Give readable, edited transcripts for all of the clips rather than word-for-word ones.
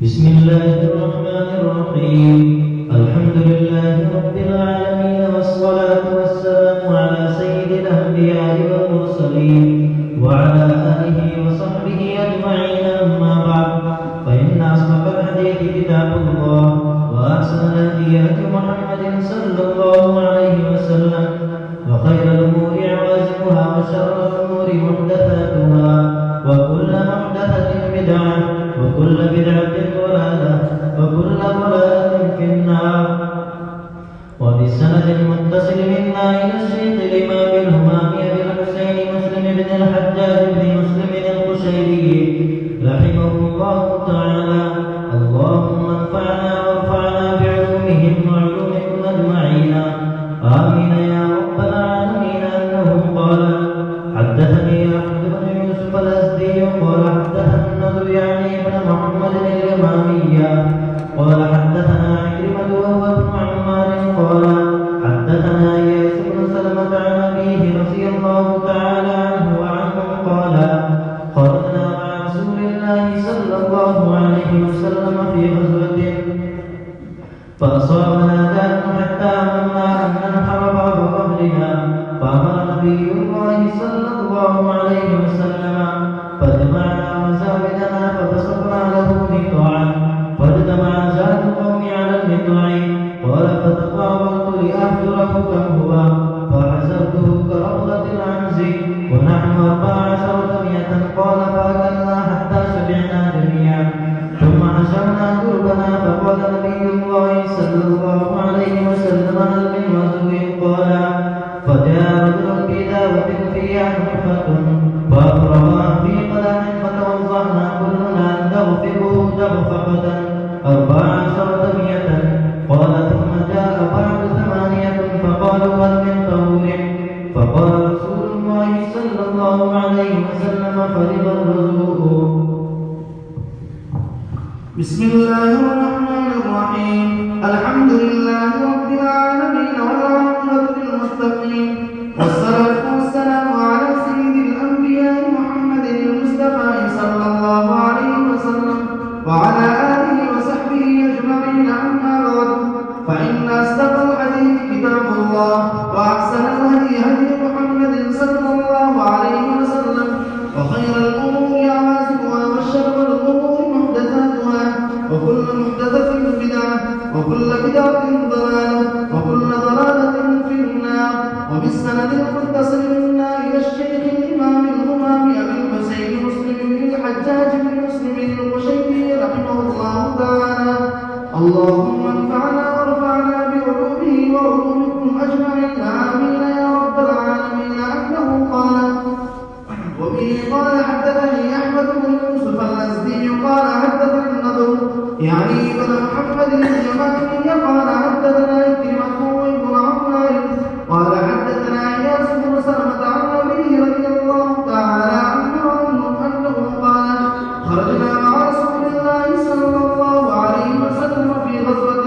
بسم الله الرحمن الرحيم. الحمد لله رب العالمين، والصلاة والسلام على سيد الأنبياء والمرسلين وعلى آله وصحبه أجمعين. أما بعد، فإن أصدق الحديث كتاب الله، وأحسن الهدي هدي محمد صلى الله عليه وسلم، وخير الأمور عوازمها، وشر الأمور محدثاتها، وكل محدثة بدعة، وكل بدعة ضلالة، وكل ضلالة في النار. وبسند متصل منا إلى الشيخ الإمام الهمام أبي الحسين مسلم بن الحجاج بن مسلم القشيري رحمه الله تعالى: اللهم انفعنا وارفعنا بعلومهم وعلومكم أجمعين، آمين يا رب العالمين. أنه قال: حدثني أحمد بن يوسف الأزدي قال حدثنا النضر يعني بن محمد اليمامية قال حدثنا عكرمة وهو ابن عمار قال حدثنا إياس بن سلمة عن أبيه رضي الله تعالى عنه وعنهم قال: خرجنا مع رسول الله صلى الله عليه وسلم في غزوة فأصابنا داء حتى أمرنا أن ننحر بعض ظهرنا، فأمر نبي الله صلى الله عليه وسلم فجمعنا مزابلنا فبسطنا له مقطعا، فاجتمع زاد القوم على المقطع. قال: فتطاولت لأحذره كم هو، فحسبته كرملة العنز، ونحن 1400. قال: فأكلنا حتى شبعنا جميعا، ثم حشرنا قربنا. فقال نبي الله صلى الله عليه وسلم: هل من وزن؟ قال: فجاء رجل بدابة فيها نحفة فأفرغها في قدح، فتوضأنا كلنا نغفره دغفقة 1400. قال: ثم جاء بعد 8 فقالوا: هل من طهور؟ فقال رسول الله صلى الله عليه وسلم: فرغ الرزق. بسم الله الرحمن الرحيم. الحمد لله رب العالمين، والعاقبة للمتقين، والصلاة والسلام على سيد الأنبياء محمد المصطفى صلى الله عليه وسلم وعلى آله وصحبه أجمعين. أما بعد، فإن أصدق الحديث كتاب الله، وأحسن الهدي هدي محمد صلى الله عليه وسلم، وخير الأمور عوازمها، وشر الأمور محدثاتها، وكل محدثة بدعة، وكل بدعة ضلالة، وكل ضلالة في النار. وبالسند المتصل منا إلى الشيخ الإمام الهمام أبي الحسين مسلم بن الحجاج بن مسلم القشيري رحمه الله تعالى: اللهم انفعنا وارفعنا بعلومه وعلومكم أجمعين، آمين يا رب العالمين. أنه قال: وبه قال حدثني أحمد بن يوسف الأزدي قال حدثنا النضر يعني بن محمد اليمامي قال حدثنا عكرمة وابن عمار قال حدثنا إياس بن سلمة عن أبيه رضي الله تعالى عنه أنه قال: خرجنا مع رسول الله صلى الله عليه وسلم في غزوة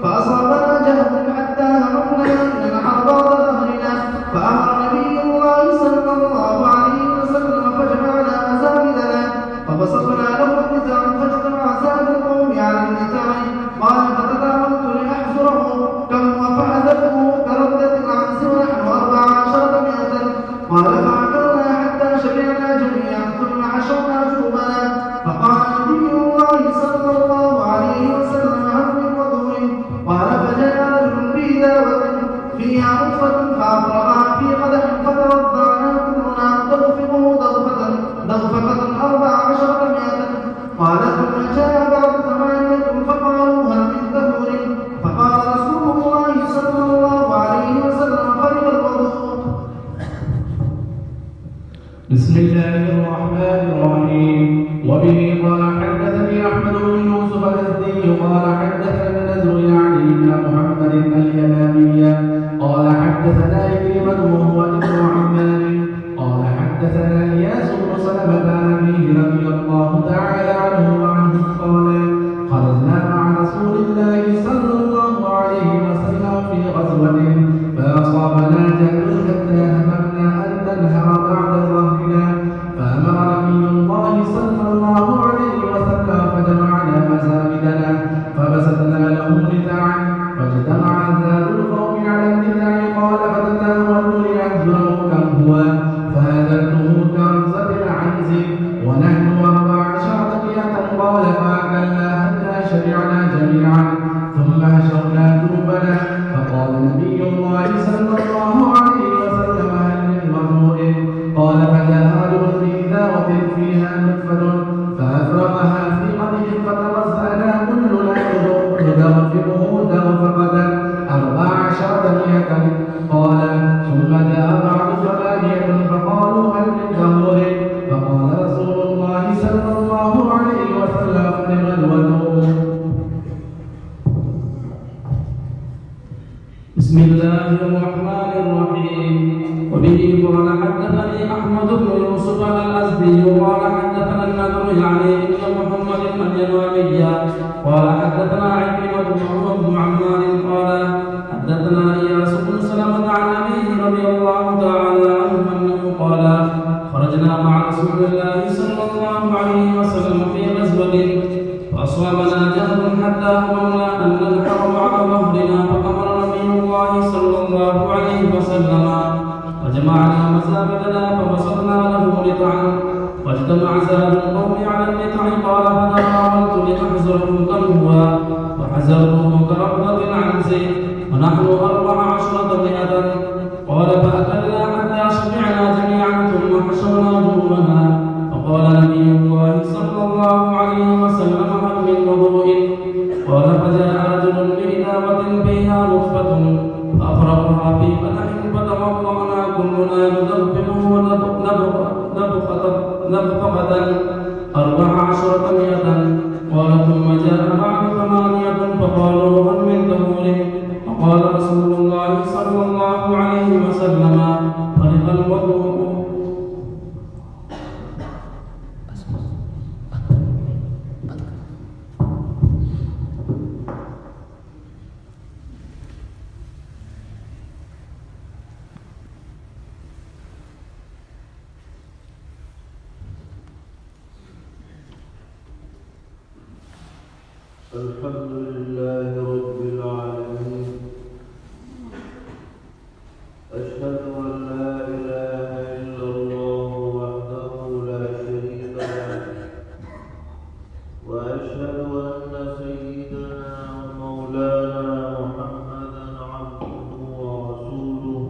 فأصابنا جهد حتى هممنا أن ننحر بعض ظهرنا، فأمر نبي الله صلى الله عليه وسلم فجمعنا مزابلنا فبسطنا له النزاع، فاجتمع زاد القوم على النزاع. قال: فتداولت لأحزره كم وفحذته كردة العنز، ونحن 1400. قال: فأكلنا حتى شبعنا جميعا، ثم حشرنا جنوبنا. فقال نبي الله صلى الله عليه وسلم: هل من وضوء؟ قال: فجاء رجل بدابة فيها نطفة فأفرغها في قدح، فتوضأنا كلنا نغفره دغفقة 1400. قال: ثم جاء بعد 8 فقالوا: هل من طهور؟ فقال رسول الله صلى الله عليه وسلم: فرغ الوضوء. بسم الله الرحمن الرحيم. وبه قال حدثني أحمد بن يوسف الأزدي قال حدثنا النضر يعني بن محمد اليمامي قال حدثنا عكرمة وهو ابن عمار قال حدثنا إياس بن سلمة عن أبيه رضي الله تعالى عنه وعنه قال: فأكلنا حتى شبعنا جميعا ثم هشرنا جنوبنا فقال نبي الله صلى الله عليه وسلم هل من وضوء؟ قال فجاء رجل في إداوة فيها نطفة فأفرغها في قدح فتوزعنا كلنا ندغفره دغفقة 14 مئة. قال ثم جاء بعد 8 فقالوا هل من ظهور؟ فقال رسول الله صلى الله عليه وسلم فرغ الوضوء. بسم الله الرحمن الرحيم. وبه قال حدثني أحمد بن يوسف الأزدي قال حدثنا النذر يعني بن محمد اليمامي قال حدثنا عكرمة بن عمار قال حدثنا إياس بن سلمة عن أبيه رضي الله تعالى عنه أنه قال خرجنا مع رسول الله صلى الله عليه وسلم في غزوة فأصابنا جهل حتى هممنا أن ننحر مع ظهرنا فأمر نبي الله صلى الله عليه وسلم وجمعنا مسافرنا فبسطنا له لطعا واجتمع زاد القوم على اللطع قال فتراولت لأحزره كم هو وحزرته كربضة عن زيت ونحن 14 مئة. قال فأكلنا حتى شبعنا جميعا ثم حشرنا جنوبنا فقال نبي الله صلى الله عليه وسلم هل من وضوء؟ قال فجاء رجل بإداوة فيها نطفة فأفرغها في قدح فتوضأنا كلنا ندبره نبقة 14 مئة. قال ثم جاء بعد 8 فقالوا هل من طهور؟ فقال رسول الله صلى الله عليه وسلم فرغ الوضوء. الحمد لله رب العالمين. أشهد أن لا إله إلا الله وحده لا شريك له وأشهد أن سيدنا ومولانا محمدا عبده ورسوله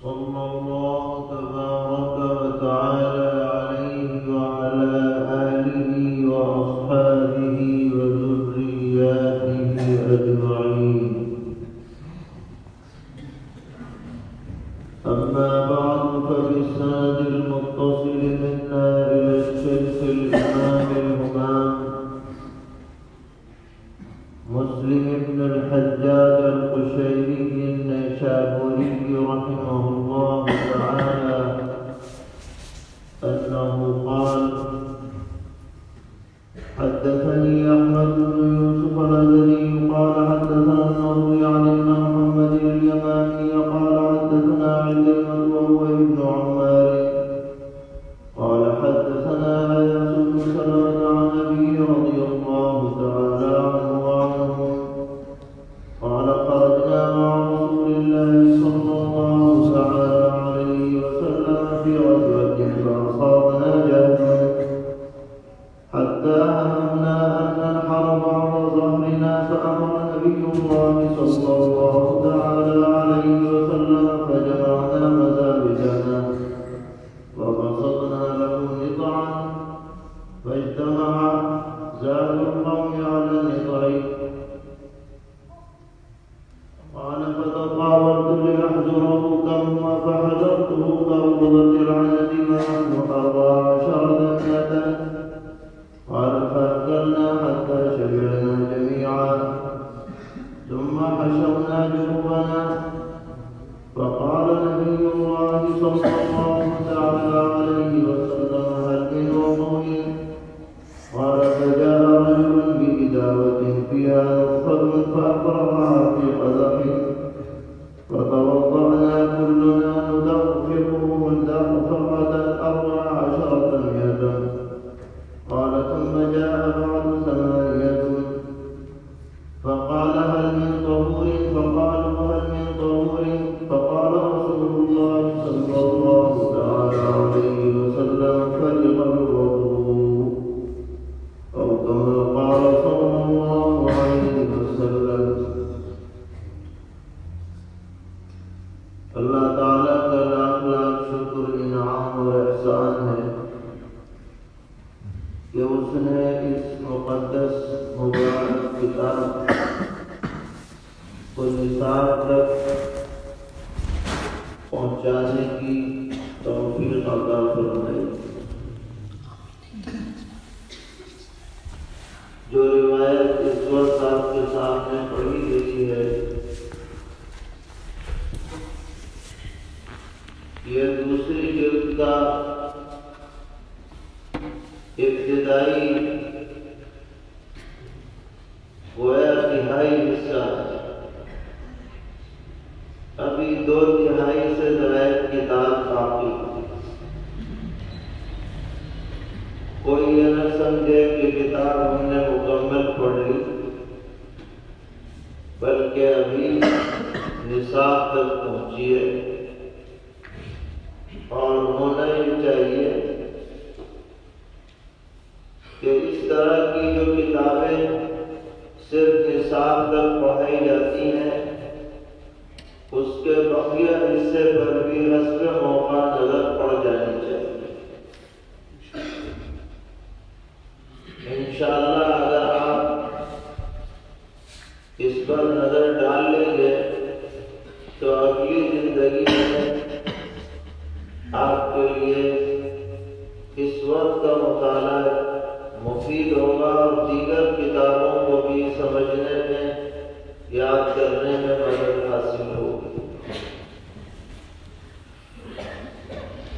صلى الله تبارك وتعالى عليه وعلى آله وأصحابه وذرياته أجمعين. أما بعد فبالسند المتصل منا إلى الشيخ الإمام الهمام مسلم بن الحجاج القشيري النيسابوري رحمه الله تعالى أنه قال حدثني أحمد بن يوسف الأزدي قال حدثنا النضر يعني بن محمد اليمامي قال حدثنا عكرمة وهو ابن عمار قال حدثنا إياس بن سلمة عن أبيه رضي الله تعالى عنه وعنهم قال خرجنا مع رسول الله صلى الله تعالى عليه وسلم في غزوة فأصابنا جهل حتى هممنا أن ننحر بعض ظهرنا فأمر نبي الله صلى الله تعالى عليه وسلم فجمعنا مزابجنا وبسطنا له نطعا فاجتمع زاد القوم على النطع. قال فتطاولت لأحزره كم فحجرته كربضة العنب ونحن 14 مئة. قال فأكلنا حتى شبعنا جميعا ثم حشرنا جنوبنا فقال نبي الله صلى الله تعالى عليه وسلم هل من وضوء؟ قال فجاء رجل بإداوة فيها نطفة فأفرغها في قدح فتوضأنا كلنا ندغفره دغفقة 14 مئة. قال ثم جاء بعد 8 فقال هل من طهور؟ فقالوا هل من طهور؟ فقال رسول الله صلى الله تعالى عليه وسلم فرغ الوضوء. مقدس مبارک کتاب کو نصاب تک پہنچانے کی توفیق عطا فرمائے۔ جو روایت اس وقت آپ کے سامنے پڑھی گئی ہے یہ دوسری جلد کا ابتدائی گویا تہائی حصہ ہے۔ ابھی 2/3 سے زائد کتاب باقی۔ کوئی یہ نہ سمجھے کہ کتاب ہم نے مکمل پڑھ لی، بلکہ ابھی نصاب تک پہنچی ہے، اور ہونا ہی چاہیے کہ اس طرح کی جو کتابیں صرف نصاب تک پڑھائی جاتی ہیں اس کے بقیہ حصے پر بھی حسب موقع نظر پڑ جانی چاہیے۔ انشاءاللہ اگر آپ اس پر نظر ڈال لیں گے تو اگلی زندگی میں آپ کے لیے اس وقت کا مطالعہ مفید ہوگا اور دیگر کتابوں کو بھی سمجھنے میں یاد کرنے میں مدد حاصل ہوگی۔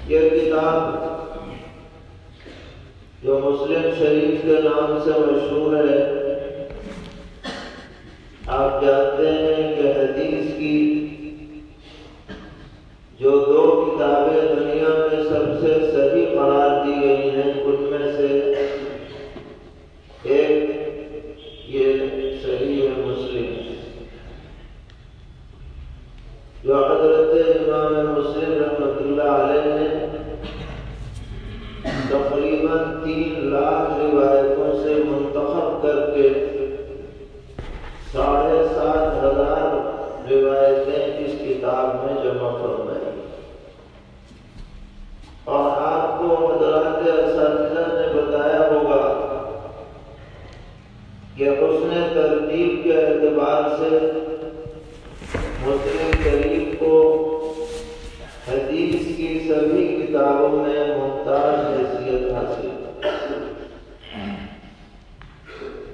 یہ کتاب جو مسلم شریف کے نام سے مشہور ہے، آپ جانتے ہیں کہ حدیث کی جو 2 کتابیں دنیا میں سب سے صحیح قرار دی گئی ہیں ان میں سے ایک یہ صحیح مسلم جو حضرت امام مسلم رحمۃ اللہ علیہ نے تقریباً 3 لاکھ روایتوں سے منتخب کر کے 7,500 روایتیں اس کتاب میں جمع فرمائی، اور آپ کو حضرات اساتذہ نے بتایا ہوگا کہ اس نے ترتیب کے اعتبار سے مسلم شریف کو حدیث کی سبھی کتابوں میں ممتاز حیثیت حاصل،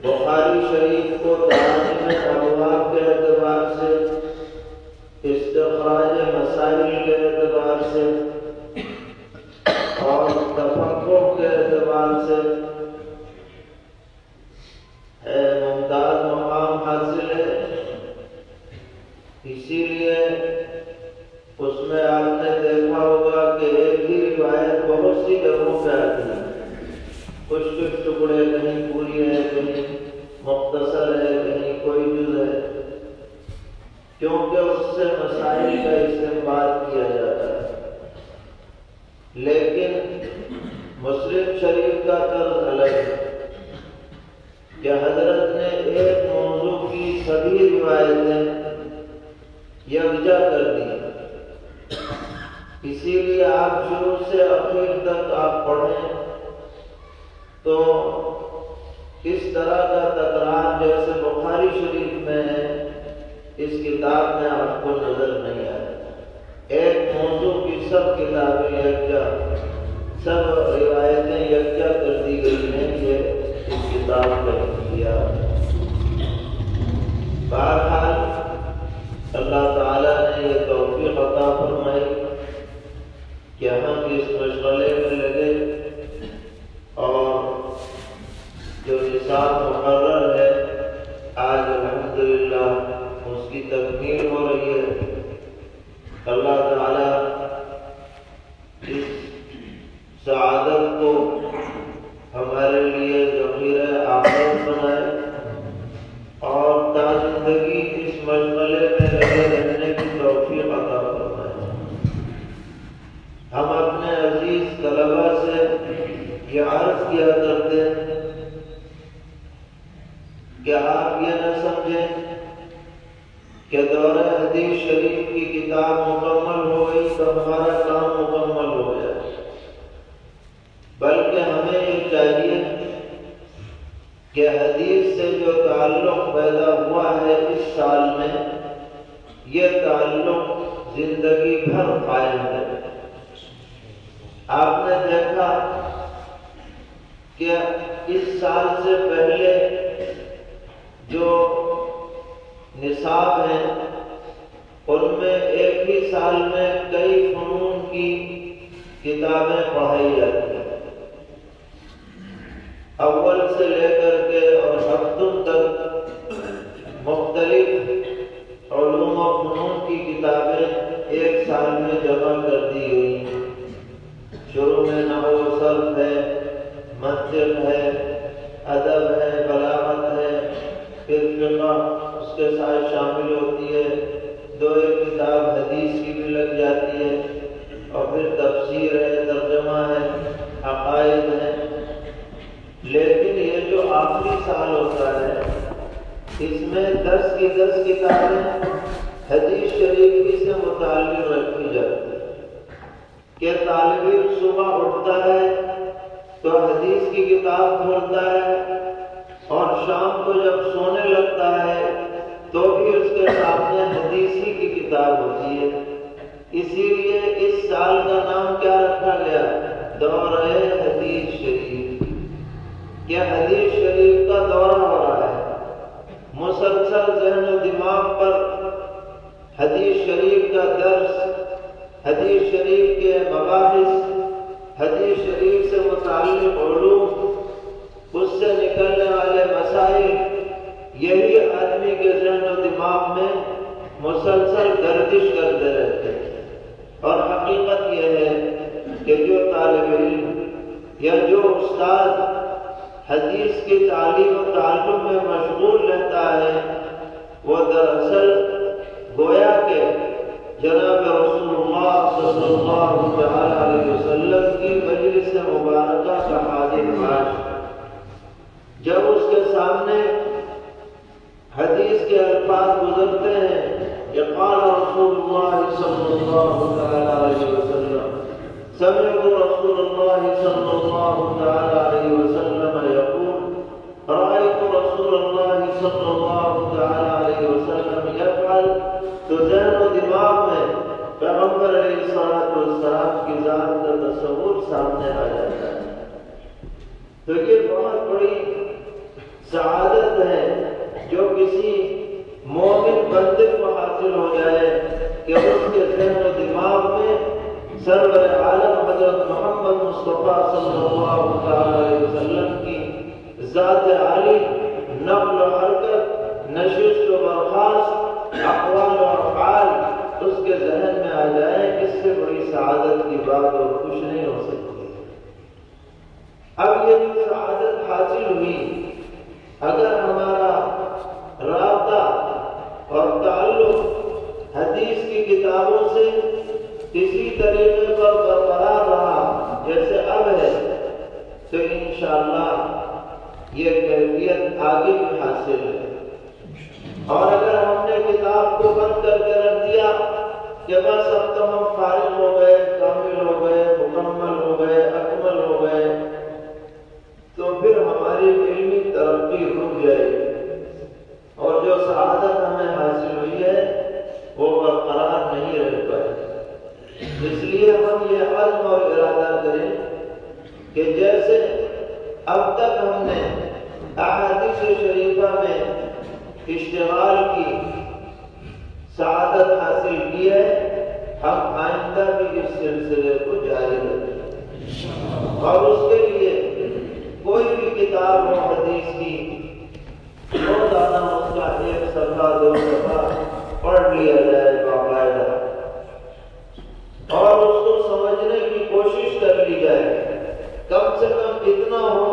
بخاری شریف کو تعلیم ابواب کے اعتبار سے، استخراج مسائل کے اعتبار سے اور تفقہ کے اعتبار سے ممتاز مقام حاصل ہے۔ اسی لیے اس میں آپ نے دیکھا ہوگا کہ ایک ہی روایت بہت سی جگہوں پہ آتی ہے، کچھ ٹکڑے کہیں پوری ہے، کہیں مختصر ہے، کہیں کوئی جز ہے، کیونکہ اس سے مسائل کا استنباط کیا جاتا ہے۔ لیکن مسلم شریف کا طرز الگ ہے کہ حضرت نے ایک موضوع کی سبھی روایتیں یکجا کر دی، اسی لیے آپ شروع سے آخر تک آپ پڑھیں تو اس طرح کا تکرار جیسے بخاری شریف میں ہے اس کتاب میں آپ کو نظر نہیں آئے۔ ایک موضوع کی سب کتابیں یکجا، سب روایتیں یکجا کر دی گئی ہیں، یہ اس کتاب کا کیا۔ بہرحال اللہ تعالیٰ نے یہ توفیق عطا فرمائی کہ ہم اس مشغلے میں لگے اور جو نصاب مقرر ہے آج الحمدللہ اس کی تکمیل ہو رہی ہے۔ اللہ تعالیٰ اس سعادت کو ہمارے لیے ذخیرہ آخرت بنائے اور تا زندگی اس مشغلے میں لگے رہنے کی توفیق عطا فرمائے۔ ہم اپنے عزیز طلبہ سے یہ عرض کیا کرتے ہیں کہ آپ یہ نہ سمجھیں کہ دورہ حدیث شریف کی کتاب مکمل ہو گئی تو ہمارا کام مکمل ہو گیا، بلکہ ہمیں یہ چاہیے کہ حدیث سے جو تعلق پیدا ہوا ہے اس سال میں، یہ تعلق زندگی بھر قائم ہے۔ آپ نے دیکھا کہ اس سال سے پہلے جو نصاب ہیں ان میں ایک ہی سال میں کئی فنون کی کتابیں پڑھائی جاتی ہیں، اول سے لے کر کے اور ہفتوں تک مختلف علوم و فنون کی کتابیں ایک سال میں جمع کر دی گئی ہیں۔ شروع میں نحو و صرف ہے، منطق ہے، ادب ہے، بلاغت ہے، پھر فقہ اس کے ساتھ شامل ہوتی ہے، دو ایک کتاب حدیث کی بھی لگ جاتی ہے، اور پھر تفسیر ہے، ترجمہ ہے، عقائد ہے۔ لیکن یہ جو آخری سال ہوتا ہے اس میں 10 کی 10 کتابیں حدیث شریف ہی سے متعلق رکھی جاتی ہے کہ طالب علم صبح اٹھتا ہے تو حدیث کی کتاب کھولتا ہے اور شام کو جب سونے لگتا ہے تو بھی اس کے سامنے حدیث ہی کی کتاب ہوتی ہے۔ اسی لیے اس سال کا نام کیا رکھا گیا؟ دورہ حدیث شریف۔ کہ حدیث شریف کا دورہ ہو رہا ہے، مسلسل ذہن و دماغ پر حدیث شریف کا درس، حدیث شریف کے مباحث، حدیث شریف سے متعلق علوم، اس سے نکلنے والے مسائل، یہی آدمی کے ذہن و دماغ میں مسلسل گردش کرتے رہتے ہیں۔ اور حقیقت یہ ہے کہ جو طالب علم یا جو استاد حدیث کی تعلیم و تعلم میں مشغول رہتا ہے وہ دراصل گویا کہ جناب رسول اللہ صلی اللہ علیہ وسلم کی مجلس مبارکہ کا حاضر باش۔ جب اس کے سامنے حدیث کے الفاظ گزرتے ہیں کہ قال رسول اللہ صلی اللہ علیہ وسلم، سمعت رسول اللہ صلی اللہ علیہ وسلم یقول، رأیت رسول اللہ صلی اللہ علیہ وسلم یفعل، تو ذہن و دماغ میں پیغمبر علیہ السلام کی ذات کا تصور سامنے آ جاتا ہے۔ تو یہ بہت بڑی سعادت ہے جو کسی مومن بندے کو حاصل ہو جائے کہ اس کے ذہن و دماغ میں سرور عالم حضرت محمد مصطفیٰ صلی اللہ علیہ وسلم کی ذات عالی، نقل و حرکت، نشست و برخاست، اقوال و افعال اس کے ذہن میں آ جائے، اس سے بڑی سعادت کی بات اور خوش نہیں ہو سکتی۔ اب یہ جو سعادت حاصل ہوئی، اگر ہمارا رابطہ اور تعلق حدیث کی کتابوں سے اسی طریقے پر برقرار رہا جیسے اب ہے تو انشاءاللہ یہ کیفیت آگے بھی حاصل ہے۔ اور اگر ہم نے کتاب کو بند کر کے رکھ دیا کہ بس اب تو ہم فارغ ہو گئے، کامل ہو گئے، مکمل ہو گئے، اکمل ہو گئے، تو پھر ہماری علمی ترقی رک جائے گی اور جو سعادت ہمیں حاصل ہوئی ہے وہ برقرار نہیں رہ پائے۔ اس لیے ہم یہ عزم اور ارادہ کریں کہ جیسے اب تک ہم نے احادیث شریفہ میں اشتغال کی سعادت حاصل کی ہے، ہم آئندہ بھی اس سلسلے کو جاری رکھیں اور اس کے لیے کوئی بھی کتاب ہو حدیث کی روزانہ اس کا 1 صفحہ 2 صفحہ پڑھ لیا جائے باقاعدہ اور اس کو سمجھنے کی کوشش کر لی جائے، کم سے کم اتنا ہو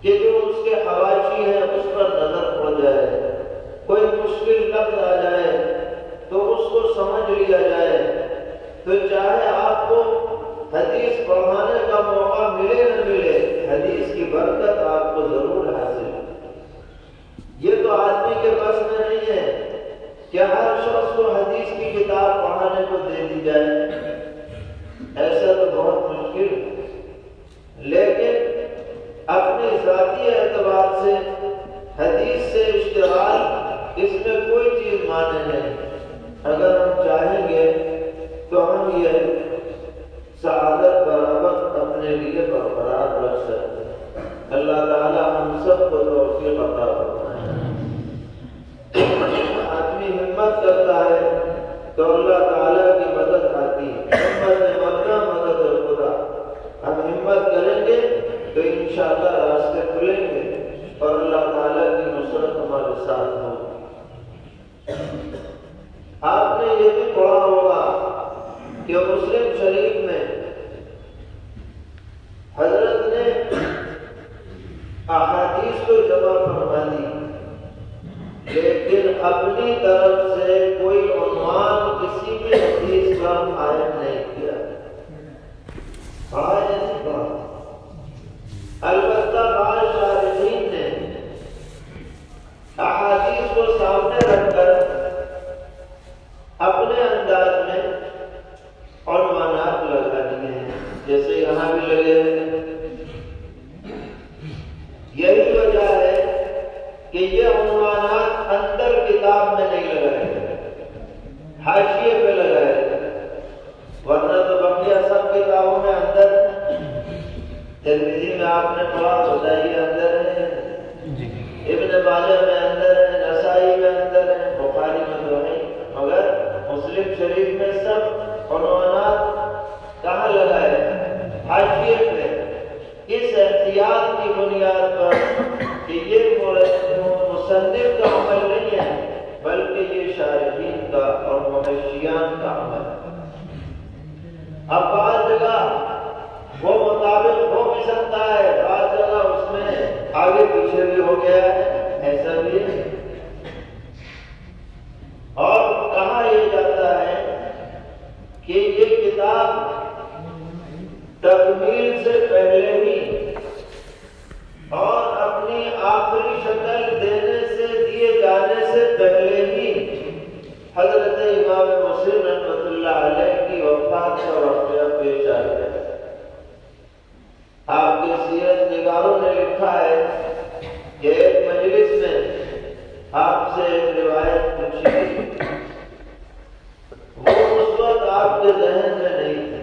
کہ جو اس کے حواشی ہیں اس پر نظر پڑ جائے، کوئی مشکل لفظ آ جائے تو اس کو سمجھ لیا جائے، تو چاہے آپ کو حدیث پڑھانے کا موقع ملے نہ ملے، حدیث کی برکت آپ کو ضرور حاصل ہے۔ یہ تو آدمی کے بس میں نہیں ہے کہ ہر شخص کو حدیث سے اشتغال اس میں کوئی چیز مانے نہیں. اگر ہم چاہیں گے تو ہم یہ سعادت برابر اپنے لیے برقرار رکھ سکتے ہیں. اللہ تعالی ہم سب کو توفیق عطا فرمائے. آدمی ہمت کرتا ہے تو اللہ تعالیٰ کی مدد آتی ہے. ہمت میں مرنا مدد خدا. ہم ہمت کریں گے تو انشاءاللہ راستے کھلیں گے اور اللہ تعالیٰ کی نصرت ہمارے ساتھ ہوگی. آپ نے یہ بھی پڑھا ہوگا کہ مسلم شریف میں حضرت نے احادیث کو جمع فرما دی لیکن اپنی طرف سے کوئی عنوان کسی بھی حدیث کا عائد نہیں کیا. پڑھا یا نہیں پڑھا؟ البتہ بعض شارحین نے احادیث کو سامنے رکھ کر اپنے انداز میں عنوانات لگا دیے ہیں جیسے یہاں بھی لگے ہیں. یہی وجہ ہے کہ یہ عنوانات اندر کتاب میں نہیں لگائے گئے، حاشیے پہ لگائے گئے. ورنہ تو بقیہ سب کتابوں میں اندر. ترمذی میں آپ نے پڑھا بتائیے اندر ہے، ابن ماجہ میں اندر ہے، نسائی میں اندر ہے، بخاری میں تو ہے. مگر مسلم شریف میں سب عنوانات کہاں لگائے ہیں؟ حاشیے پہ. اس احتیاط کی بنیاد پر کہ یہ مصنف کا عمل نہیں ہے بلکہ یہ شارحین کا اور محشیان کا عمل ہے. اب بعض جگہ وہ مطابق ہو بھی سکتا ہے، بعض جگہ اس میں آگے پیچھے بھی ہو گیا ہے، ایسا بھی ہے. اور کہا یہ جاتا ہے کہ یہ کتاب تکمیل سے پہلے ہی اور اپنی آخری شکل دیے جانے سے پہلے ہی حضرت امام مسلم رحمۃ اللہ علیہ کی وفات کا واقعہ پیش آ گیا. آپ کے سیرت نگاروں نے لکھا ہے کہ ایک مجلس میں آپ سے ایک روایت پوچھی، وہ اس وقت آپ کے ذہن میں نہیں تھی.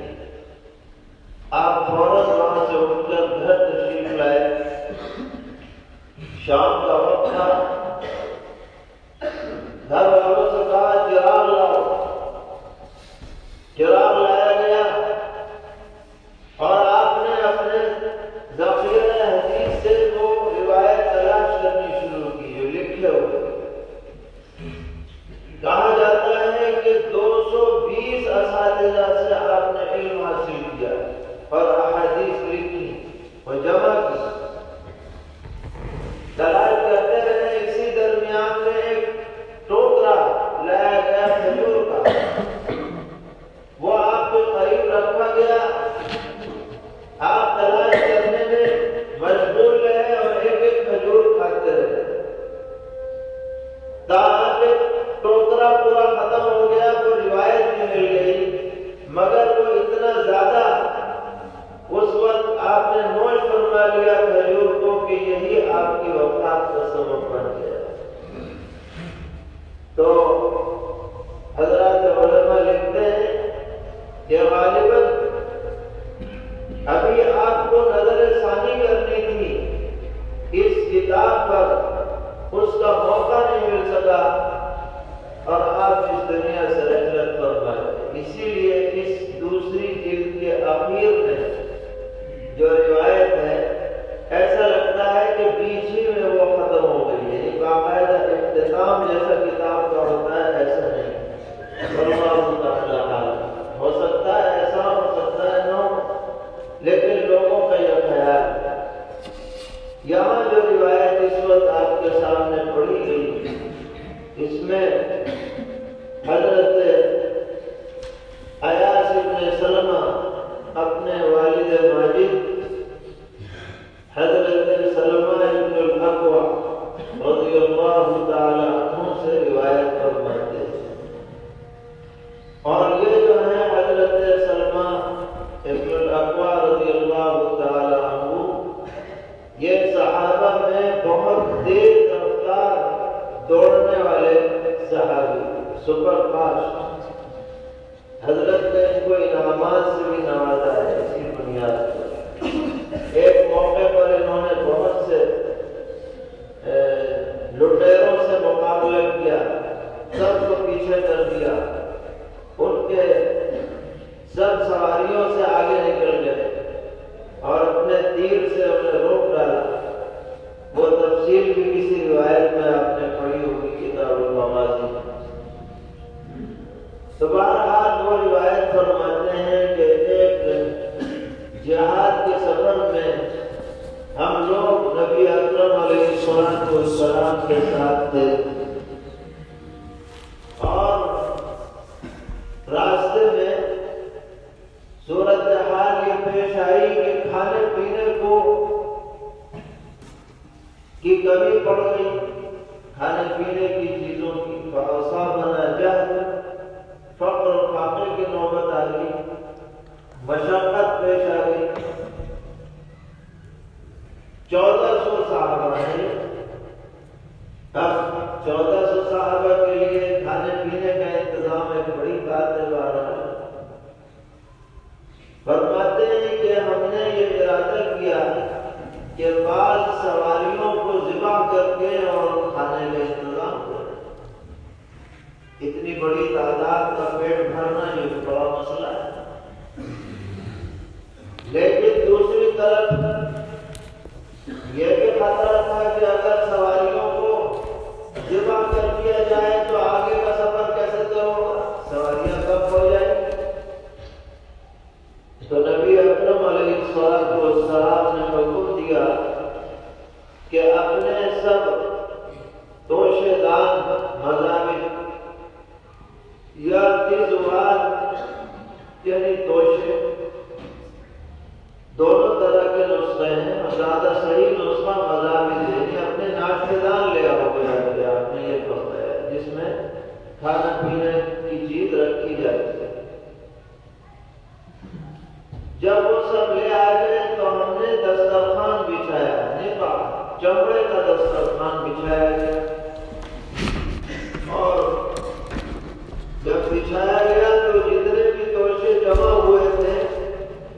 آپ فوراً وہاں سے اٹھ کر گھر تشریف لائے. شام کا وقت تھا. گھر والوں سے کہا چراغ لاؤ. چراغ لایا گیا اور آپ نے اپنے ذخیرہ حدیث سے وہ روایت تلاش کرنی شروع کی جو لکھے ہوئے. کہا جاتا ہے کہ 220 اساتذہ سے آپ نے علم حاصل کیا اور احادیث لکھی اور جمع کی. تلاش کرتے رہے. اسی درمیان میں ایک ٹوکرا لایا گیا کھجور کا، وہ آپ کے قریب رکھا گیا. آپ تلاش کرنے میں مشغول رہے اور ایک ایک کھجور کھاتے رہے تاکہ ٹوکرا پورا ختم ہو گیا. وہ روایت بھی مل گئی مگر وہ اتنا زیادہ اس وقت آپ نے نوش فرما لیا کھجور کو کہ یہی آپ کی وفات کا سبب بن گیا. تو حضرات علماء لکھتے ہیں کہ غالباً ابھی آپ کو نظر ثانی کرنی تھی اس کتاب پر، اس کا موقع نہیں مل سکا اور آپ اس دنیا سے رحلت فرما گئے. اسی لیے اس دوسری جلد کے آخر میں جو روایت ہے ایسا لگتا ہے کہ بیچ ہی میں وہ ختم ہو گئی. یعنی باقاعدہ اختتام جیسا کتاب کا ہوتا ہے ایسا نہیں. اللہ تعالی ہو سکتا ہے ایسا، ہو سکتا ہے نہ ہو، لیکن لوگوں کا یہ خیال ہے. یہاں جو روایت اس وقت آپ کے سامنے پڑھی گئی اس میں حضرت ایاس ابن سلمہ اپنے والد ماجد حضرت سلمہ ابن الاکوع رضی اللہ تعالی عنہ سے روایت فرماتے ہیں. اور یہ جو ہے حضرت سلمہ ابن الاکوع رضی اللہ تعالی عنہ یہ صحابہ میں بہت دیر تک دوڑنے والے صحابی، سپر فاسٹ، حضرت نے ان کو انعامات سے بھی نوازا ہے اسی بنیاد پر۔ ایک موقع پر انہوں نے بہت سے لٹیروں سے مقابلہ کیا، سب کو پیچھے کر دیا، ان کے سب سواریوں سے آگے نکل گئے اور اپنے تیر سے انہیں روک ڈالا۔ وہ تفصیل بھی کسی روایت میں آپ نے پڑھی ہوگی کتاب المغازی میں۔ تو بہرحال وہ روایت فرماتے ہیں کہ ایک جہاد کے سفر میں ہم لوگ نبی اکرم علیہ السلام کے ساتھ تھے اور راستے میں صورتحال یہ پیش آئی کہ کھانے پینے کی کمی پڑ گئی، کھانے پینے کی چیزوں کی فاصابنا جہد، فقر اور فاقے کی نوبت آ گئی، مشقت پیش آ گئی۔ 1400 صحابہ ہیں، اب 1400 صحابہ کے لیے کھانے پینے کا انتظام ایک بڑی بات ہے۔ بہرحال فرماتے ہیں کہ ہم نے یہ ارادہ کیا کہ بعض سواریوں کو ذبح کر کے اور کھانے کا انتظام کریں۔ اتنی بڑی تعداد کا پیٹ بھرنا یہ بڑا مسئلہ ہے، لیکن دوسری طرف یہ بھی خطرہ تھا کہ اگر سواریوں کو ذبح کر دیا جائے تو آگے کا سفر کیسے طے ہوگا، سواریاں کب ہو جائیں۔ تو نبی اکرم علیہ السلام نے حکم دیا کہ اپنے سب توشے دان مضامین یا تیزوات یعنی توشے، دونوں طرح کے نسخے ہیں، زیادہ صحیح نسخہ مضامین یعنی اپنے ناشتے دان لے آؤ گیا کہ آپ نے یہ فرمایا جس میں کھانا پینے کی چیز رکھی جاتی ہے۔ جب وہ سب لے آ گئے تو ہم نے دسترخوان بچھایا، نقاب چمڑے کا دسترخوان بچھایا گیا، اور جب بچھایا گیا تو جتنے بھی توشے جمع ہوئے تھے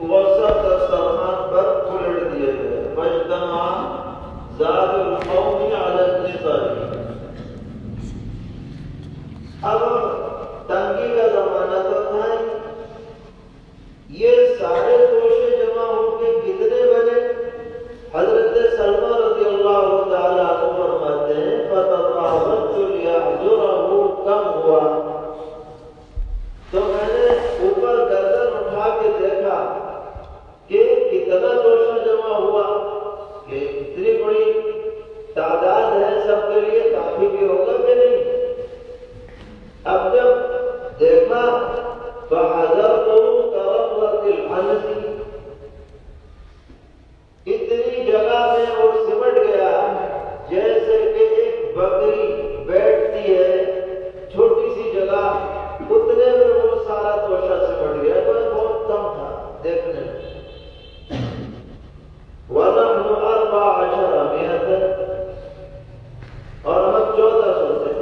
وہ سب دسترخوان پر الٹ دیے گئے۔ فاجتمع زاد القوم علی النصر۔ اب تنگی کا زمانہ تو تھا، یہ سارے توشے جمع ہو کے کتنے بنے؟ حضرت سلمہ رضی اللہ تعالیٰ عنہ فرماتے ہیں فتطاولت لیحضرہ، کم ہوا تو میں نے اوپر گردن اٹھا کے دیکھا کہ کتنا توشہ جمع ہوا، کہ اتنی بڑی تعداد ہے، سب کے لیے کافی بھی ہوگا کہ نہیں۔ اب جب دیکھا فحضرته كرملة العنز، اتنی جگہ میں وہ سمٹ گیا جیسے کہ ایک بکری بیٹھتی ہے چھوٹی سی جگہ، اتنے میں وہ سارا توشہ سمٹ گیا، بہت کم تھا دیکھنے میں۔ وَنَحْنُ 14 مِئَةً، اور ہم 1400 تھے،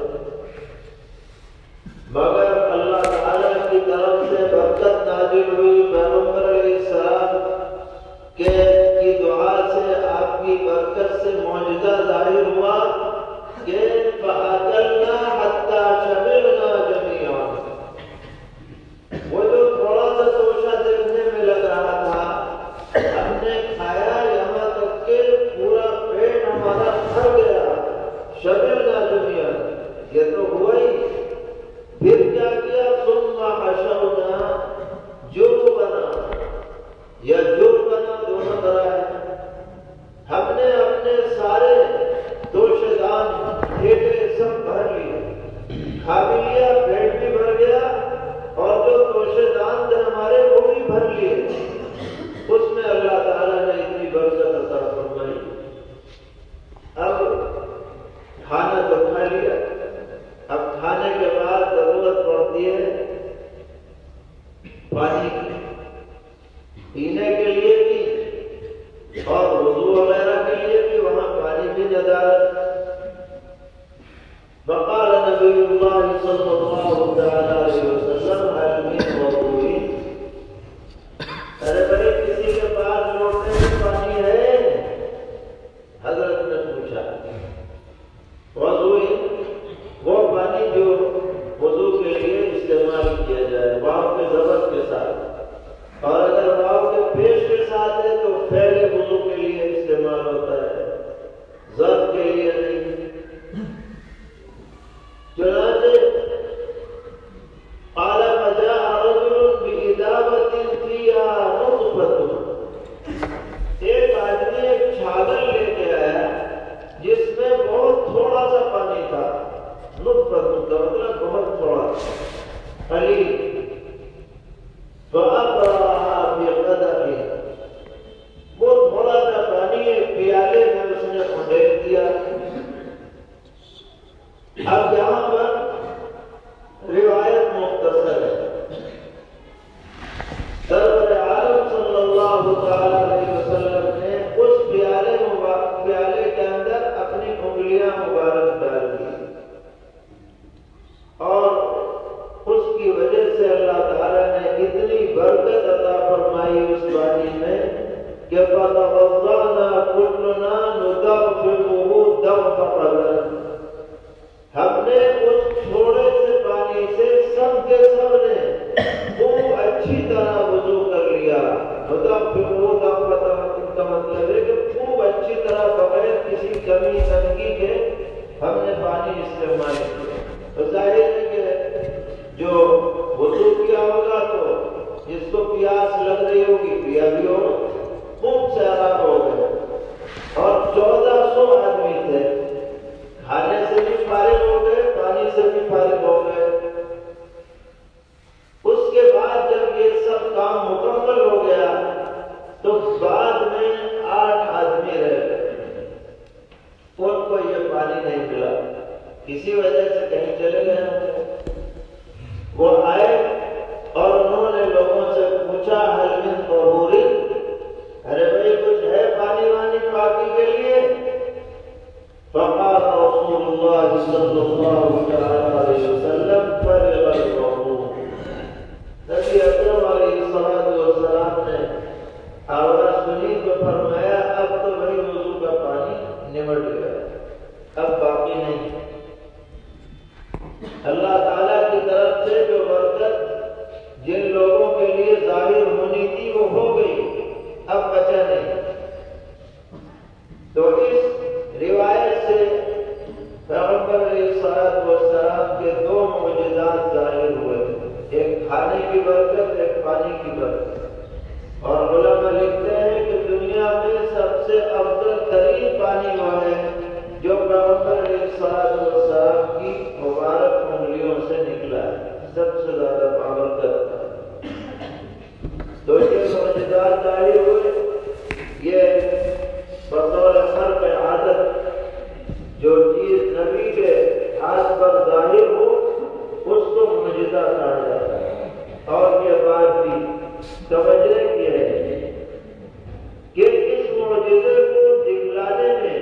مگر اللہ تعالیٰ کی طرف سے برکت نازل ہوئی، پیغمبر علیہ السلام کی دعا سے، آپ کی برکت سے معجزہ ظاہر ہوا کہ فَأَكَلْنَا حَتَّى شَبِعْنَا جَمِيعًا۔ وہ جو تھوڑا سا توشہ دیکھنے میں لگ رہا تھا، ہم نے کھایا یہاں تک کہ پورا پیٹ ہمارا بھر گیا۔ شَبِعْنَا جَمِيعًا، یہ تو ہوا ہی۔ پھر کیا کیا؟ ثم حشرنا جربنا، یا جربنا دونوں طرح ہے، ہم نے اپنے سارے توشے دان ٹھیلے سب بھر لیے، کھا بھی لیا، پیٹ بھی بھر گیا، اور جو توشے دان تھے ہمارے وہ بھی بھر لیے۔ اس میں اللہ تعالیٰ نے اتنی برکت عطا فرمائی۔ اب کھانا تو کھا لیا، اب کھانے کے بعد ضرورت پڑتی ہے پانی کی، پینے کے لیے بھی اور وضو وغیرہ کے لیے بھی وہاں پانی کی ندارت۔ فقال نبی اللہ صلی اللہ تعالی علیہ وسلم هل من وضوء؟ ارے بھائی کسی کے پاس لوٹنے میں پانی ہے؟ حضرت نے پوچھا وضوء وہ پانی جو وضو کے لیے استعمال کیا جائے واو کے ضبط کے ساتھ، اور اگر واو کے پیش کے ساتھ ہے تو فعل وضو کے لیے استعمال ہوتا ہے، ضرب کے لیے نہیں۔ چنانچہ قال فجاء رجل بإدابة فيها نطفة، ایک آدمی ایک چھاگل لے کے آیا جس میں بہت تھوڑا سا پانی تھا، نطفة کا مطلب بہت تھوڑا قلیل، فأقرأها في قدحه، وہ تھوڑا سا پانی ایک پیالے میں اس نے اونڈیل دیا۔ اب یہاں پر روایت مختصر ہے، سرور عالم صلی اللہ تعالی علیہ وسلم نے اس پیالے کے اندر اپنی انگلیاں مبارک ڈال دی، اور اس کی وجہ سے اللہ تعالیٰ نے اتنی برکت عطا فرمائی اس پانی میں کہ فتوضأنا كلنا ندفقه دفقة، ہم نے اس تھوڑے سے پانی سے سب کے سب نے خوب اچھی طرح وضو کر لیا۔ ندفقه دفقة کا مطلب ہے کہ خوب اچھی طرح بغیر کسی کمی تنگی کے ہم نے پانی استعمال کیا۔ تو ظاہر ہے کہ جو وضو کیا ہوگا تو جس کو پیاس لگ رہی ہوگی پیا بھی ہوگا، خوب سے آرام ہو گئے، اور 1400 آدمی تھے، کھانے سے بھی فارغ ہو گئے، پانی سے بھی فارغ ہو گئے۔ اس کے بعد جب یہ سب کام مکمل ہو گیا تو بعد میں 8 آدمی رہ گئے، ان کو یہ پانی نہیں ملا، کسی وجہ سے کہیں چلے گئے ہوں۔ وہ آئے اور انہوں نے لوگوں سے پوچھا هل من طهور، ارے بھائی کچھ ہے پانی وانی پاکی کے لیے؟ فقال رسول اللہ صلی اللہ علیہ وسلم فرغ الوضوء، نبی اکرم علیہ السلام نے آواز سنی تو فرمایا اب تو بھائی وضو کا پانی نمٹ گیا، اب باقی نہیں۔ اللہ تعالیٰ کی طرف سے جو برکت جن لوگوں کے لیے ظاہر ہونی تھی وہ ہو گئی، اب بچا نہیں۔ تو اس روایت سے پیغمبر علیہ السلام کے 2 معجزات ظاہر ہوئے، ایک کھانے کی برکت، ایک پانی کی برکت۔ اور علماء لکھتے ہیں کہ دنیا میں سب سے افضل ترین پانی وہ ہے جو پیغمبر علیہ السلام کی مبارک انگلیوں سے نکلا ہے، سب سے زیادہ بابرکت۔ تو یہ معجزات ظاہر ہوئے، یہ بطور خرق عادت جو چیز نبی کے ہاتھ پر ظاہر ہو اس کو معجزہ کہا جاتا ہے۔ اور یہ بات بھی سمجھنے کی ہے کہ اس معجزے کو دکھلانے میں،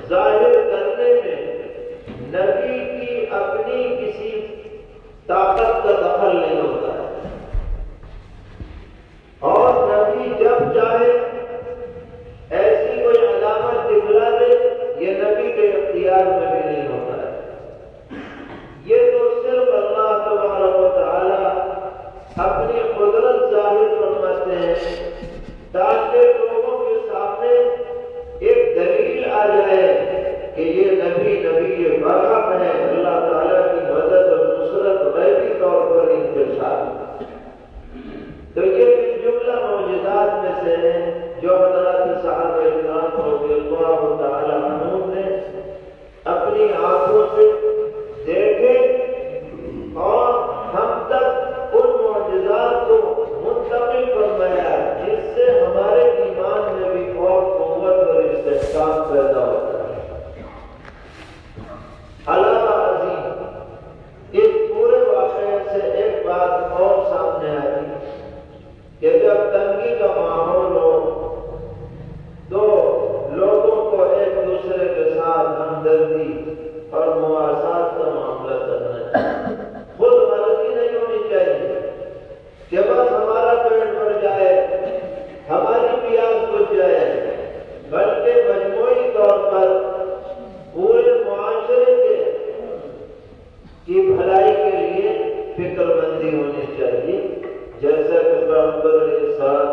ظاہر کرنے میں نبی کی اپنی کسی طاقت کا دخل نہیں ہوتا ہے، اور نبی جب چاہے ایسی کوئی علامت دکھلا دے، یہ نبی کے اختیار میں بھی نہیں ہوتا ہے، یہ تو صرف اللہ تبارک و تعالی اپنی قدرت ظاہر فرماتے ہیں تاکہ لوگوں کے سامنے ایک دلیل آ جائے کہ یہ نبی یہ برحق ہے، اللہ تعالیٰ کی مدد اور نصرت غیبی طور پر ان کے ساتھ۔ تو یہ جملہ معجزات میں سے ہے جو حضرات صحابہ کرام رضی اللہ تعالی عنہم نے اپنی آنکھوں سے دیکھے، اور ہم تک ان معجزات کو منتقل فرمایا جس سے ہمارے ایمان میں بھی اور قوت اور استحکام پیدا ہوتا ہے۔ علاوہ عظیم اس پورے واقعے سے ایک بات اور سامنے آئی کہ جب تنگی کا ماحول ہو تو لوگوں کو ایک دوسرے کے ساتھ ہمدردی اور مواسات کا معاملہ کرنا چاہیے۔ خود غرضی نہیں ہونی چاہیے کہ بس ہمارا پیٹ بھر جائے، ہماری پیاس بجھ جائے، بلکہ مجموعی طور پر پورے معاشرے کی بھلائی کے لیے فکر مندی ہونی چاہیے۔ جیسا کہ پیغمبر علیہ السلام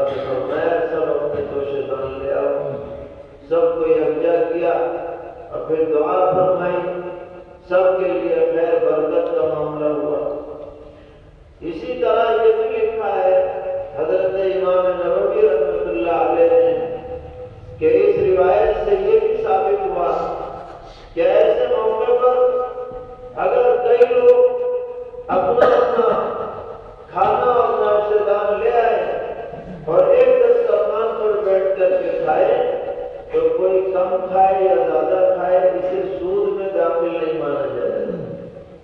نے فرمایا، سب اپنے توشیدان لے آؤ، سب کو یکجا کیا اور پھر دعا فرمائی، سب کے لیے خیر برکت کا معاملہ ہوا۔ اسی طرح یہ بھی لکھا ہے حضرت امام نووی رحمۃ اللہ علیہ نے کہ اس روایت سے یہ بھی ثابت ہوا کہ ایسے موقع پر اگر کئی لوگ اپنا کھانا اور ناشتہ دان لے آئے اور ایک دسترخوان پر بیٹھ کر کے کھائے تو کوئی کم کھائے یا زیادہ کھائے اسے سود میں داخل نہیں مانا جائے گا،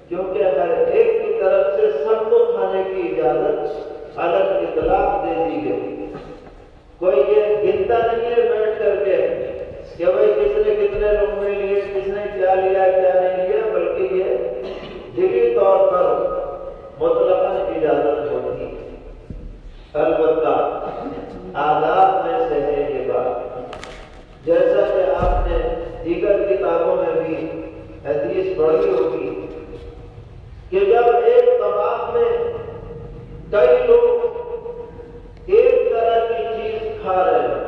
کیونکہ ہر ایک کی طرف سے سب کو کھانے کی اجازت الگ اطلاق دے دی گئی۔ کوئی یہ گنتا نہیں ہے بیٹھ کر کے کہ بھائی کس نے کتنے لقمے لیے، کس نے کیا لیا کیا نہیں لیا، بلکہ یہ دلی طور پر مطلقاً اجازت ہوتی ہے۔ البتہ آداب میں سے ہے یہ بات، جیسا کہ آپ نے دیگر کتابوں میں بھی حدیث پڑھی ہوگی کہ جب ایک طباخ میں کئی لوگ ایک طرح کی چیز کھا رہے ہیں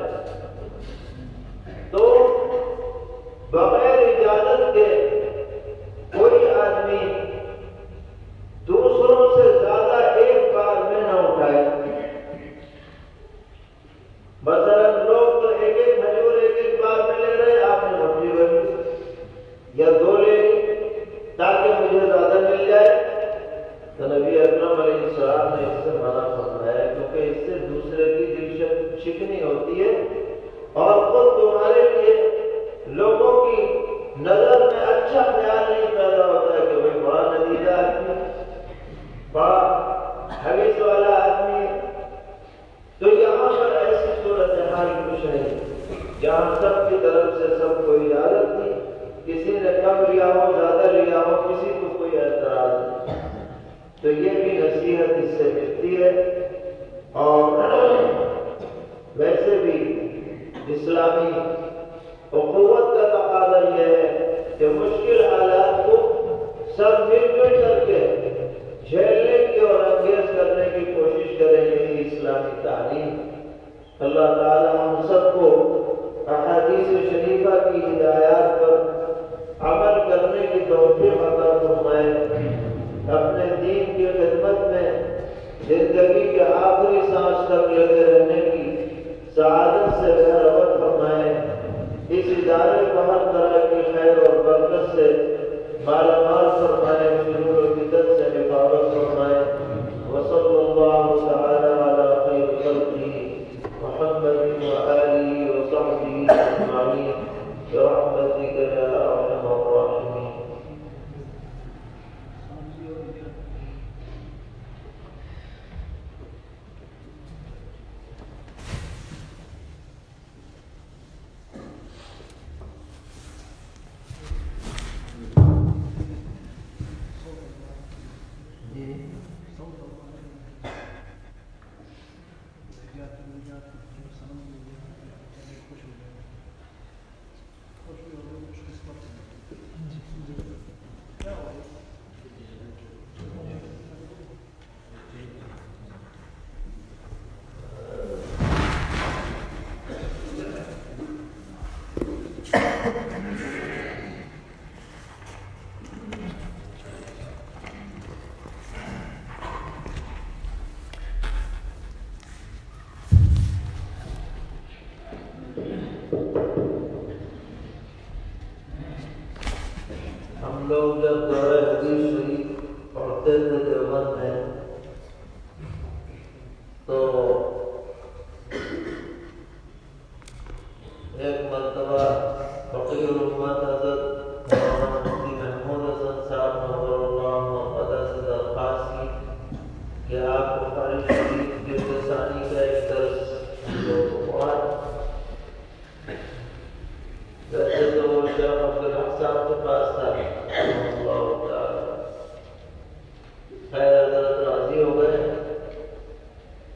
تو بغیر اجازت کے کوئی آدمی دوسروں سے زیادہ ایک بار میں نہ اٹھائے۔ مثلاً لوگ تو ایک ایک کھجور ایک بار میں لے رہے، آپ نے مٹھی بھری یا دو لے لی تاکہ مجھے زیادہ مل جائے، تو نبی اکرم علیہ السلام نے اس سے منع فرمایا، کیونکہ اس سے دوسرے کی دل شکنی ہوتی ہے اور خود تمہارے لیے لوگوں کی نظر میں اچھا خیال نہیں پیدا ہوتا ہے کہ بھائی بڑا ندیدہ آدمی، بڑا حویث والا آدمی ہے۔ تو یہاں پر ایسی صورتحال کچھ نہیں جہاں سب کی طرف سے سب کو اجازت تھی، کسی نے کم لیا ہو زیادہ لیا ہو کسی کو کوئی اعتراض نہیں، تو یہ بھی نصیحت اس سے ملتی ہے۔ اور ویسے بھی اسلامی اخوت کا تقاضا یہ ہے کہ مشکل حالات کو سب مل جل کر کے جھیلنے کی اور انگیز کرنے کی کوشش کریں، یہی اسلامی تعلیم۔ اللہ تعالی ہم سب کو احادیث شریفہ کی ہدایات پر عمل کرنے کی توفیق عطا فرمائے، اپنے دین کی خدمت میں زندگی کے آخری سانس تک لگے رہنے کی سعادت سے بہربت فرمائے، اس ادارے کو ہر طرح کی خیر اور برکت سے مالا مال فرمائے، شرور و بدعت سے حفاظت فرمائے۔ وصلی اللہ تعالی علی خیر خلقہ محمد وآلہ وصحبہ اجمعین برحمتک یا ارحم الراحمین۔ ہم لوگ جب دورہ حدیث شریف پڑھتے تھے دیوبند میں تو ایک مرتبہ فقیر الامت حضرت مولانا مفتی محمود حسن صاحب نور اللہ محمد سے درخواست کی کہ آپ بخاری شریف کے لسانی کا ایک درس جو پڑھائیں۔ ویسے تو وہ شیخ عبد الحق صاحب کے پاس تھا اللہ تعالی، خیر حضرت راضی ہو گئے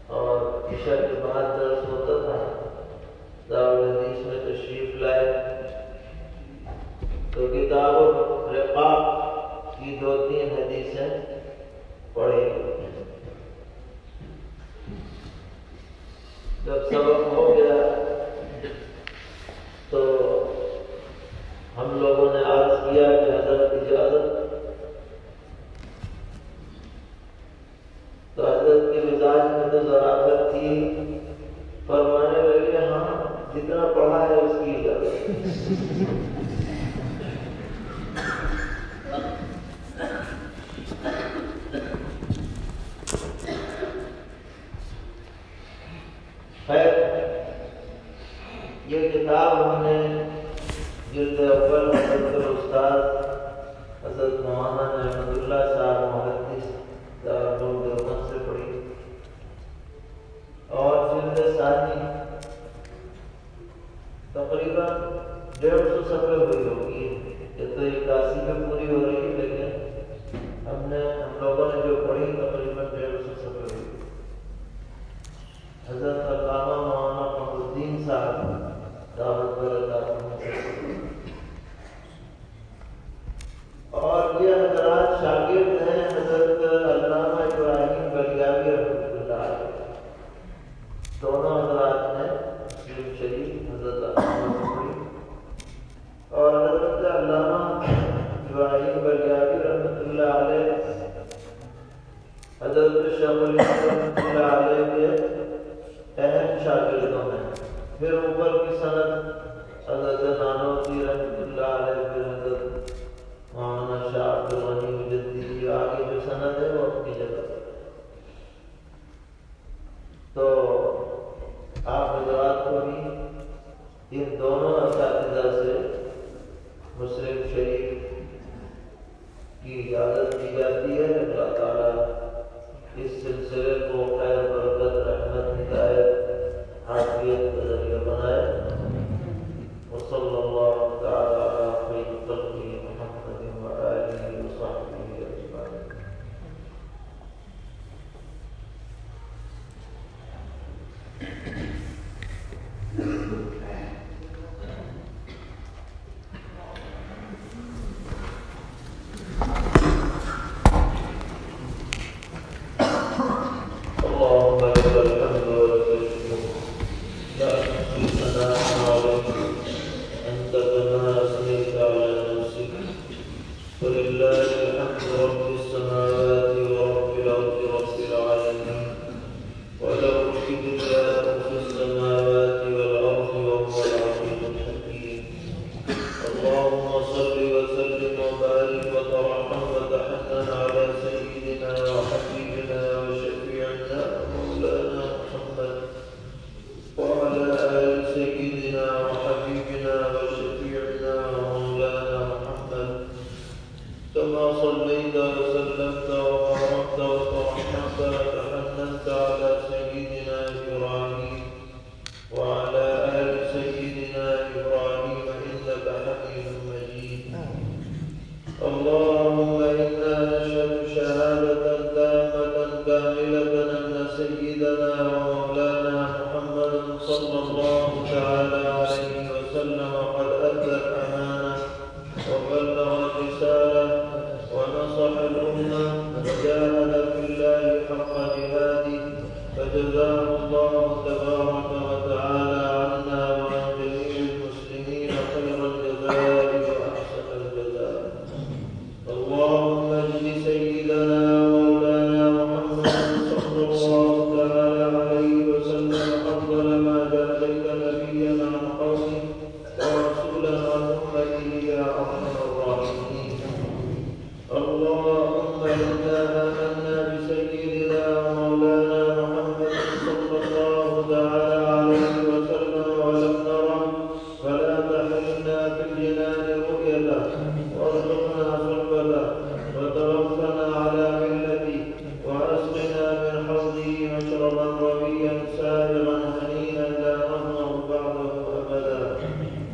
اور عشاء کے بعد درس ہوتا تھا، دارالحدیث میں تشریف لائے تو کتاب الرقاق کی 2-3 حدیثیں پڑھی۔ جب سبق ہو گیا تو ہم لوگوں نے عرض کیا کہ حضرت اجازت، تو حضرت کے مزاج میں تو ذرافت تھی، فرمانے لگے ہاں جتنا پڑھا ہے اس کی اجازت۔ خیر یہ کتاب ہم نے جلد اول حضرت استاد حضرت مولانا احمد اللہ صاحب محدث دارالعلوم دیوبند سے پڑھی، اور جلد ثانی تقریباً 150 صفحے ہوئی ہوگی، یہ تو 81 میں پوری ہو رہی ہے، لیکن ہم لوگوں نے جو پڑھی تقریباً 150 صفحے ہوئی۔ حضرت علامہ مولانا قمر الدین صاحب دعوت برکاتہ، اور یہ حضرات شاگرد ہیں حضرت علامہ ابراہیم بلیاوی رحمۃ اللہ علیہ، دونوں حضرات نے مسلم شریف حضرت علامہ سے پڑھی، اور حضرت علامہ ابراہیم بلیاوی رحمۃ اللہ علیہ حضرت شیخ الاسلام رحمۃ اللہ علیہ کے اہم شاگردوں میں۔ پھر اوپر کی سند حضرت نانوتوی رحمۃ اللہ علیہ، پھر حضرت مولانا شاہ عبد الغنی مجددی، آگے جو سند ہے وہ اپنی جگہ پر۔ تو آپ حضرات کو بھی ان دونوں اساتذہ سے مسلم شریف کی اجازت دی جاتی ہے۔ اللہ تعالیٰ اس سلسلے کو خیر، برکت، رحمت، ہدایت، عافیت کا ذریعہ بنائے۔ وصلی اللہ تعالیٰ علی خیر خلقہ محمد وآلہ وصحبہ اجمعین۔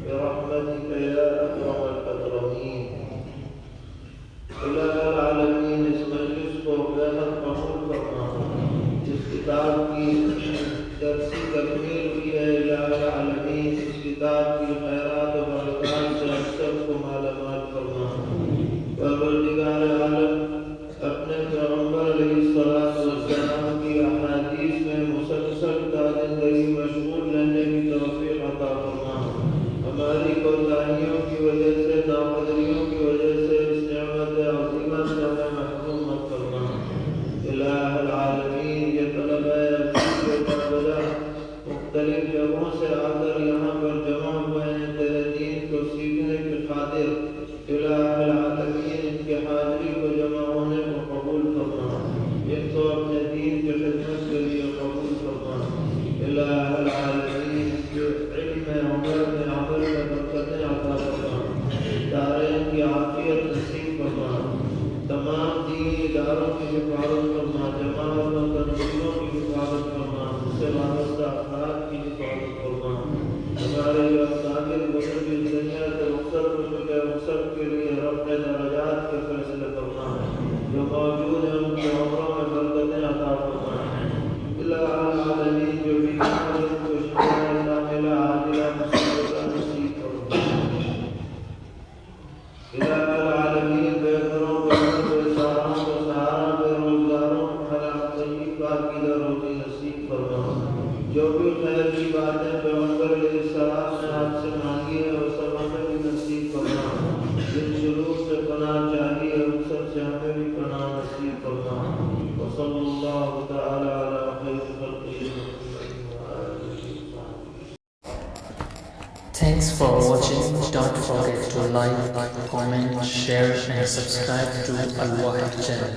برحمتك يا أكرم الأكرمين الہ العالمین ان کی حاضری کو جمع ہونے کو قبول فرما، ان کو اپنے دین کی خدمت کے لیے قبول فرما۔ الہ العالمین جو علم عمر میں عمل میں برکتیں عطا فرما، دارین کی عافیت نصیب فرما، تمام دینی اداروں کی حفاظت فرما، جماعت و تنظیموں کی حفاظت فرما، اس سے وابستہ افراد کی حفاظت فرما۔ ہمارے جو اساتذہ بزرگ اس دنیا سے رخصت ہو چکے ان سب کے لیے رفع درجات کے فیصلے فرما، جو موجود ہیں ان کی عمروں میں برکتیں عطا فرما۔ الہ العالمین جو بیمار ہیں ان کو شفاء کاملہ عاجلہ مستقبلہ نصیب فرما۔ الہ العالمین بے گھروں کو بے سہاروں کو سہارا، بے روزگاروں کو حلال طیب پاکیزہ روزی نصیب فرما۔ جو بھی خیر کی باتیں پیغمبر علیہ السلام نے آپ سے مانگی ہے وہ سب ہمیں بھی نصیب فرما، جن شرور سے پناہ چاہیے ان سب سے ہمیں بھی پناہ نصیب فرما۔ وصلی اللہ تعالی علی خیر خلقہ محمد وآلہ وصحبہ۔ Thanks for watching. Don't forget to like, comment, share and subscribe to Al Wahid channel.